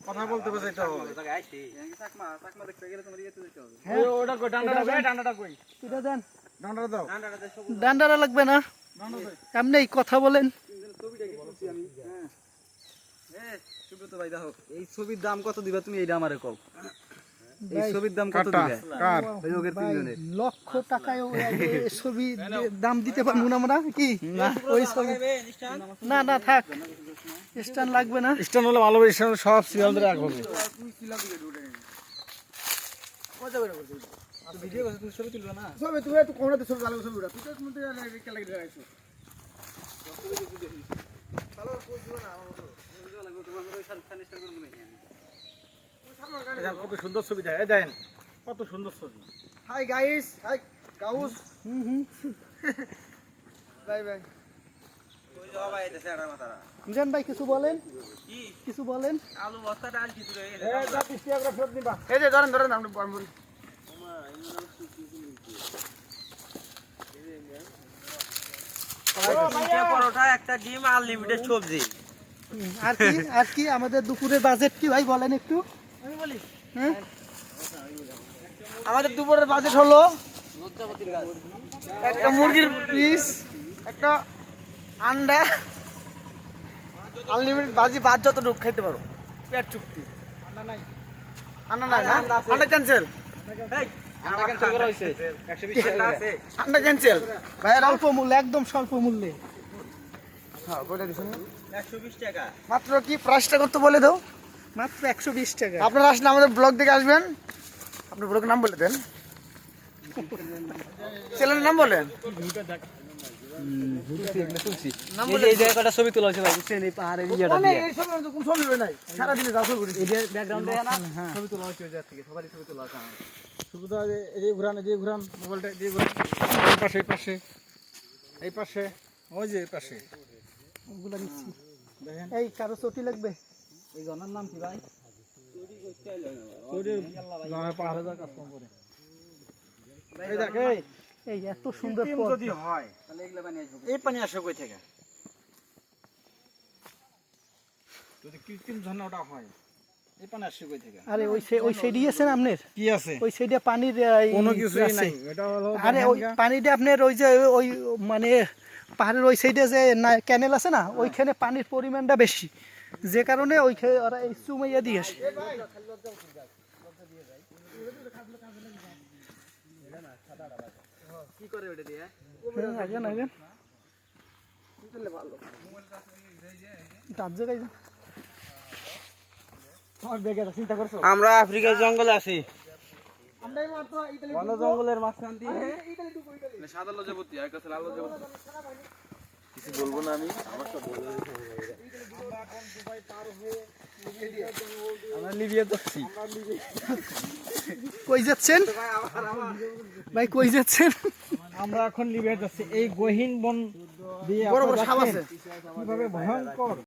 কথা বলতে হবে এটা হবে। হ্যাঁ ওটা কই ডান্ডাটা কই? এটা দেন। ডান্ডাটা দাও। ডান্ডাটা লাগবে না। এমনি কথা বলেন। এই ছবির দাম কত দিবা তুমি? এইটা আমারে কও। এই ভাই, ছবির দাম কত কাটা দিবা? কার ওই লোকের ভাই, তিনজনের। লক্ষ টাকায় ছবি দাম দিতে পারবো না আমরা কি? ওই ছবি না না থাক, স্ট্যান্ড লাগবে না। স্ট্যান্ড হলে ভালো হবে, স্ট্যান্ড সব সিরিয়ালদের রাখ হবে। ভিডিও করছ তুমি ছবি তুলবে না? ছবি তুমি একটু কোণাতে ছবি ভালো ছবি উঠা। তুই তো মধ্যে কে লাগি রাখছো। কত সুন্দর ছবি দেয়, এই দেন কত সুন্দর ছবি। Hi guys, hi guys. Bye bye. Mizan ভাই কিছু বলেন, কিছু বলেন। এই যে ধরেন ধরেন আপনি বলি। পরোটা একটা ডিম আনলিমিটেড সবজি। আর কি আমাদের দুপুরের বাজেট কি ভাই বলেন একটু। আমি বলি হ্যাঁ আমাদের দুপুরের বাজেট হলো একটা মুরগির পিস, একটা আন্ডা, আনলিমিটেড বাজি, ভাত যতটুকু খেতে পারো, পেট চুক্তি। আন্ডা নাই না? আন্ডা ক্যান্সেল। আন্ডা ক্যান্সেল ভাই। স্বল্প মূল্যে, একদম স্বল্প মূল্যে। হ্যাঁ বলে দিছেন 120 টাকা। মাত্র। কি প্রাইসটা কত বলে দাও। মাত্র 120 টাকা। আপনারা আসলে আমাদের ব্লগ দেখে আসবেন। আপনার ব্লগের নাম বলে দেন, চ্যানেলের নাম বলেন। এই জায়গাটা ছবি তোলা হয়েছে ভাই, বুঝছেন? এই পাহাড়ের ইয়েটা দিয়ে। এই সব তো কোন ছবি হবে নাই, সারাদিনে যা ছবি করেছি। এই যে ব্যাকগ্রাউন্ডে না ছবি তোলা হয়েছে ওই জায়গা থেকে, সবারই ছবি তোলা আছে। শুধু তো এই যে ঘুরান, এই যে ঘুরান মোবাইলটা, এই যে ঘুরান, এই পাশে, এই পাশে, এই পাশে, ওই যে এই পাশে ওগুলা নিচ্ছি। দেখেন। এই কারো চটি লাগবে? এই জনার নাম কি ভাই? পাহাড়ে যা কাজ কম করে। এই দেখ, এই এত সুন্দর টিম পথ। যদি হয় তাহলে এগুলা বানিয়ে আসবো। এই পানি আসে কই থেকে? যদি কৃত্রিম ঝর্ণাটা হয়, এই পানি আসে কই থেকে? আরে ওই সাইডই আছে না আপনার? কি আছে? ওই সাইডে পানির কোনো কিছুই আছে। নাই। এটা হলো আরে ওই পানিটা আপনার ওই যে ওই মানে পাহাড়ের ওই সাইডে যে ক্যানেল আছে না, ওইখানে পানির পরিমাণটা বেশি, যে কারণে ওইখানে ওরা এই চুমাইয়া দিয়ে আসে। কি করে ওটা দিয়ে? আগেন আগেন চিন্তা করছো? আমরা আফ্রিকার জঙ্গলে আছি। বন জঙ্গলের মাঝখান দিয়ে সাদা লজ্জাপতি আর কাছে লাল লজ্জাপতি। কিছু বলবো না আমি, আমার সব বলে আমরা লিবিয়া যাচ্ছি। কই যাচ্ছেন ভাই, কই যাচ্ছেন? আমরা এখন লিবিয়া যাচ্ছি। এই গহীন বন দিয়ে বড় বড় সাপ আছে। কিভাবে ভয়ঙ্কর